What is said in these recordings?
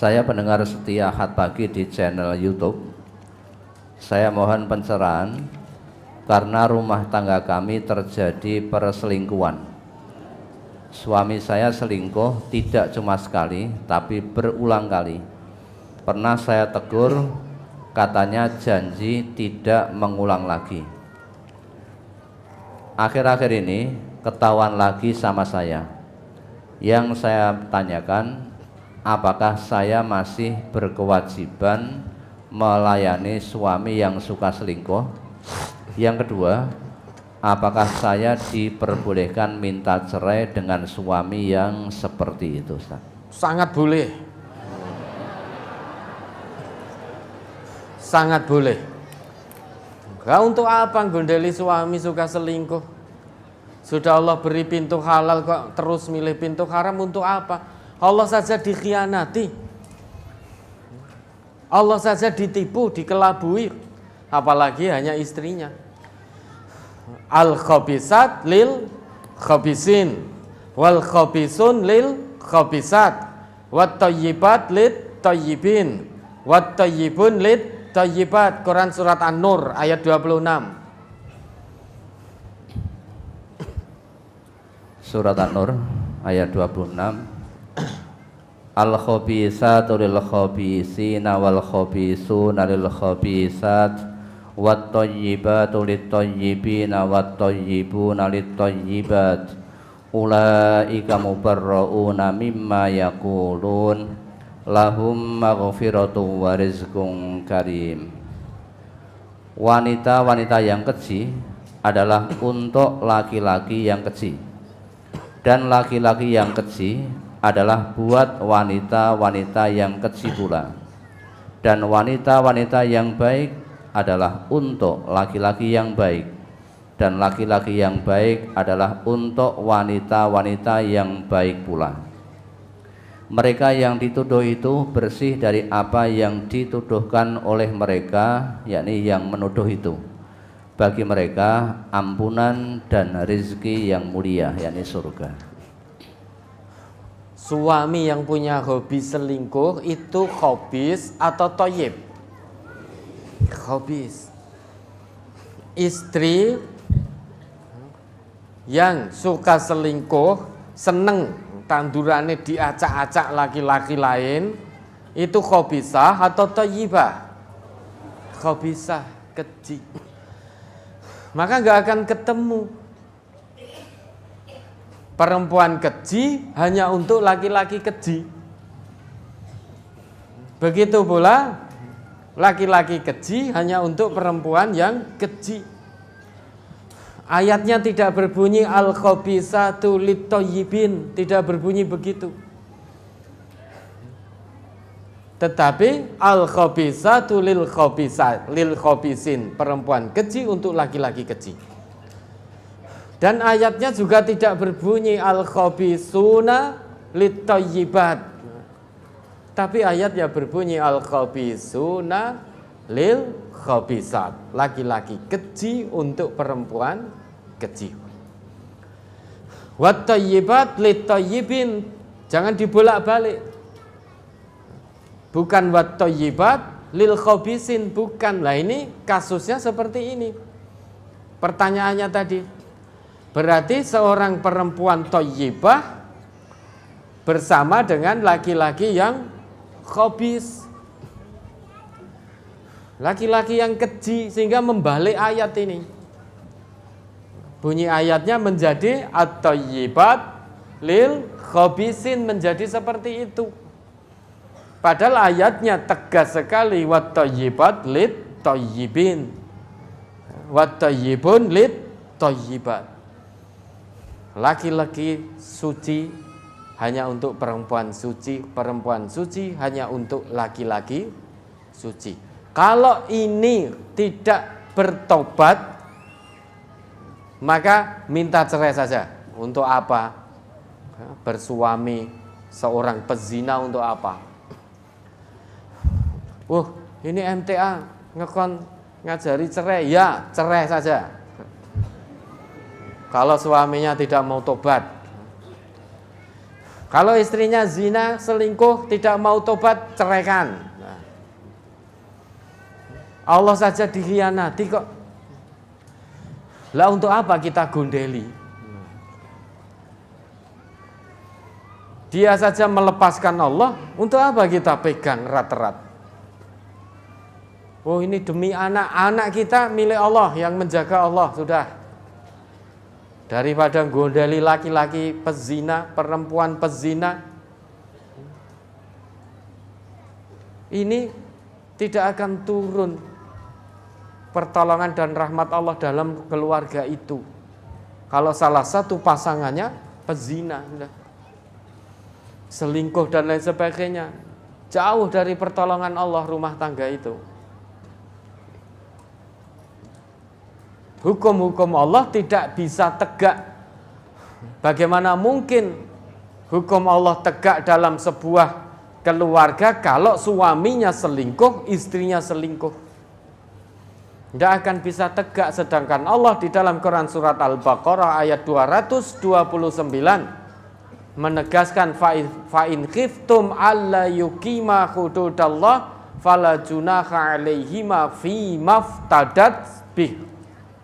Saya pendengar setia Ahad Pagi di channel YouTube. Saya mohon pencerahan karena rumah tangga kami terjadi perselingkuhan. Suami saya selingkuh tidak cuma sekali, tapi berulang kali. Pernah saya tegur, katanya janji tidak mengulang lagi. Akhir-akhir ini ketahuan lagi sama saya. Yang saya tanyakan, apakah saya masih berkewajiban melayani suami yang suka selingkuh? Yang kedua, apakah saya diperbolehkan minta cerai dengan suami yang seperti itu, Ustaz? Sangat boleh. Sangat boleh. Enggak, untuk apa gondeli suami suka selingkuh? Sudah Allah beri pintu halal kok terus milih pintu haram, untuk apa? Allah saja dikhianati, Allah saja ditipu, dikelabui, apalagi hanya istrinya. Al-khabisat lil khabisin wal khabisun lil khabisat wat thayyibat lit thayyibin wat thayyibun lit thayyibat. Quran surat An-Nur ayat 26. Surat An-Nur ayat 26. Al-khabisatu lil khabisina wal khabisuna lil khabisat wat thayyibatu lit thayyibina wat thayyibuna lit thayyibat ulaika mubarrauna mimma yaqulun lahum maghfiratun wa rizqun karim. Wanita-wanita yang keji adalah untuk laki-laki yang keji, dan laki-laki yang keji adalah buat wanita-wanita yang keji pula, dan wanita-wanita yang baik adalah untuk laki-laki yang baik, dan laki-laki yang baik adalah untuk wanita-wanita yang baik pula. Mereka yang dituduh itu bersih dari apa yang dituduhkan oleh mereka, yakni yang menuduh itu. Bagi mereka ampunan dan rezeki yang mulia, yakni surga. Suami yang punya hobi selingkuh itu khabis atau thayyib? Khabis. Istri yang suka selingkuh, seneng tandurannya diacak-acak laki-laki lain, itu khabisah atau thayyibah? Khabisah, keji. Maka nggak akan ketemu. Perempuan keji hanya untuk laki-laki keji. Begitu pula laki-laki keji hanya untuk perempuan yang keji. Ayatnya tidak berbunyi al-khabisatu lit-thayyibin, tidak berbunyi begitu. Tetapi al-khabisatu lil khabisin, perempuan keji untuk laki-laki keji. Dan ayatnya juga tidak berbunyi al-khabisuna lit-thayyibat, tapi ayatnya berbunyi al-khabisuna lil khabisat, laki-laki keji untuk perempuan keji. Wat thayyibat lit thayyibin, jangan dibolak-balik. Bukan wat thayyibat lil khabisin, bukan. Lah ini kasusnya seperti ini. Pertanyaannya tadi, berarti seorang perempuan thayyibah bersama dengan laki-laki yang khabis, laki-laki yang keji, sehingga membalik ayat ini. Bunyi ayatnya menjadi at-thayyibat lil khabisin, menjadi seperti itu. Padahal ayatnya tegas sekali, wat thayyibat lit thayyibin wat thayyibun lit thayyibat. Laki-laki suci hanya untuk perempuan suci, perempuan suci hanya untuk laki-laki suci. Kalau ini tidak bertobat, maka minta cerai saja. Untuk apa? Bersuami seorang pezina untuk apa? Ini MTA ngekon ngajari cerai, ya cerai saja. Kalau suaminya tidak mau tobat. Kalau istrinya zina, selingkuh, tidak mau tobat, ceraikan. Nah, Allah saja dikhianati kok. Lah untuk apa kita gondeli? Dia saja melepaskan Allah, untuk apa kita pegang erat-erat? Oh ini demi anak kita milik Allah, yang menjaga Allah, sudah. Daripada gondeli laki-laki pezina, perempuan pezina, ini tidak akan turun pertolongan dan rahmat Allah dalam keluarga itu. Kalau salah satu pasangannya pezina, selingkuh dan lain sebagainya, jauh dari pertolongan Allah rumah tangga itu. Hukum-hukum Allah tidak bisa tegak. Bagaimana mungkin hukum Allah tegak dalam sebuah keluarga kalau suaminya selingkuh, istrinya selingkuh? Tidak akan bisa tegak. Sedangkan Allah di dalam Quran surat Al-Baqarah ayat 229 menegaskan fa'in khiftum alla yuqima hududallah fala junaha alaihima fi maftadat bih.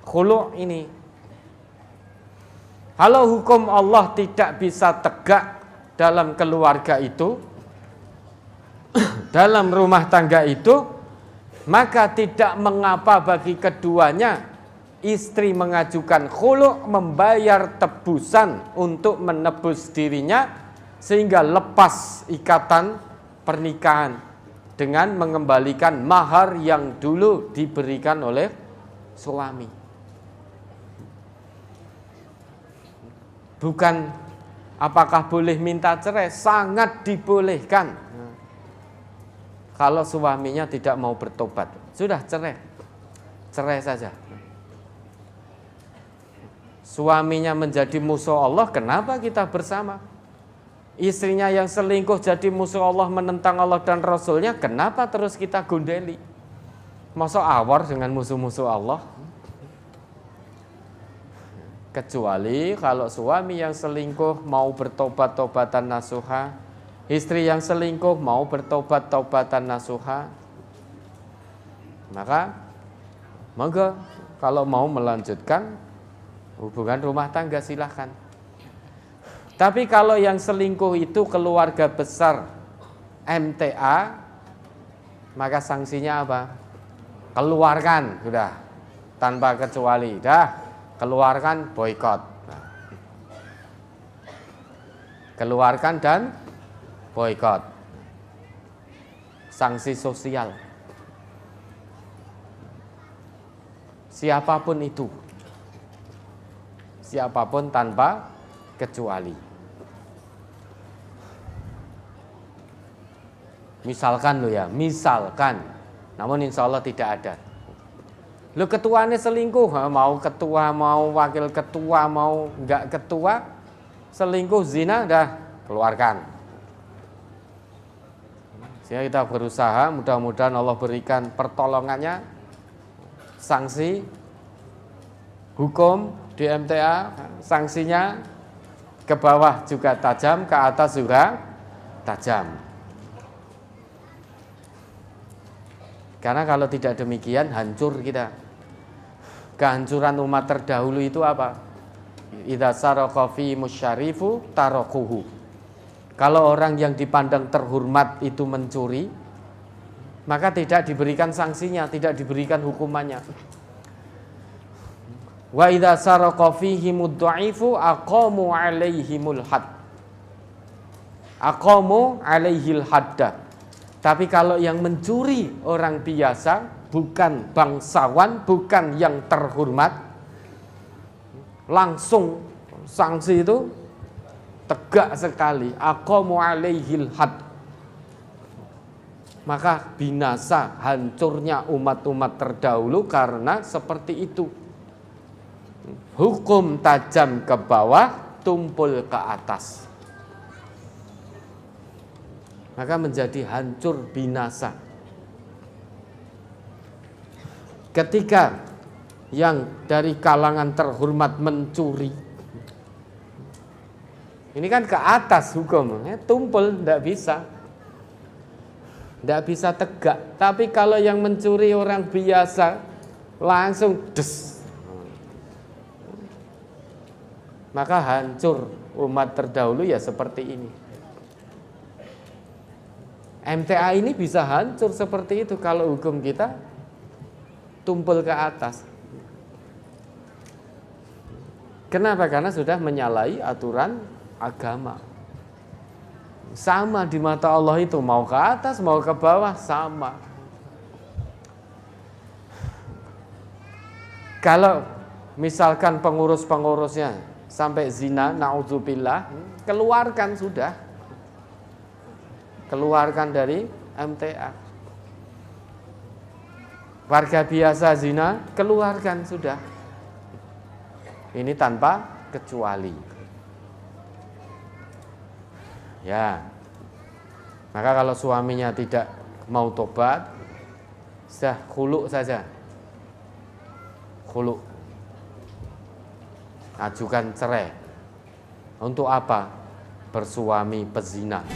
Khulu' ini. Kalau hukum Allah tidak bisa tegak dalam keluarga itu, dalam rumah tangga itu, maka tidak mengapa bagi keduanya istri mengajukan khulu', membayar tebusan untuk menebus dirinya sehingga lepas ikatan pernikahan dengan mengembalikan mahar yang dulu diberikan oleh suami. Bukan apakah boleh minta cerai, sangat dibolehkan. Kalau suaminya tidak mau bertobat, sudah cerai saja. Suaminya menjadi musuh Allah, kenapa kita bersama? Istrinya yang selingkuh jadi musuh Allah, menentang Allah dan Rasulnya, kenapa terus kita gondeli? Masa awar dengan musuh-musuh Allah? Kecuali kalau suami yang selingkuh mau bertobat tobatan nasuha, istri yang selingkuh mau bertobat tobatan nasuha, maka monggo kalau mau melanjutkan hubungan rumah tangga silahkan. Tapi kalau yang selingkuh itu keluarga besar MTA, maka sanksinya apa? Keluarkan, sudah, tanpa kecuali, dah. Keluarkan, boikot. Keluarkan dan boikot. Sanksi sosial. Siapapun itu. Siapapun tanpa kecuali. Misalkan lo ya, misalkan. Namun insya Allah tidak ada. Lu ketuanya selingkuh, mau ketua, mau wakil ketua, mau enggak ketua, selingkuh, zina, dah keluarkan. Sehingga kita berusaha, mudah-mudahan Allah berikan pertolongannya, sanksi, hukum di MTA, sanksinya ke bawah juga tajam, ke atas juga tajam. Karena kalau tidak demikian hancur kita. Kehancuran umat terdahulu itu apa? Idza saraqa fi musyarifu tarakuhu. Kalau orang yang dipandang terhormat itu mencuri, maka tidak diberikan sanksinya, tidak diberikan hukumannya. Wa idza saraqa fihimud dha'ifu aqamu 'alaihimul had. Aqamu 'alaihil hadda. Tapi kalau yang mencuri orang biasa, bukan bangsawan, bukan yang terhormat, langsung sanksi itu tegak sekali. Aqamu alaihil had. Maka binasa, hancurnya umat-umat terdahulu karena seperti itu. Hukum tajam ke bawah, tumpul ke atas. Maka menjadi hancur binasa. Ketika yang dari kalangan terhormat mencuri, Ini kan ke atas hukum, tumpul, tidak bisa. Tidak bisa tegak. Tapi kalau yang mencuri orang biasa, langsung des. Maka hancur umat terdahulu ya seperti ini. MTA ini bisa hancur seperti itu kalau hukum kita tumpul ke atas. Kenapa? Karena sudah menyalahi aturan agama. Sama di mata Allah itu, mau ke atas mau ke bawah sama. Kalau misalkan pengurus-pengurusnya sampai zina, naudzubillah, keluarkan sudah. Keluarkan dari MTA. Warga biasa zina, keluarkan sudah. Ini tanpa kecuali. Ya. Maka kalau suaminya tidak mau tobat, sudah khulu saja. Khulu. Ajukan cerai. Untuk apa? Bersuami pezina.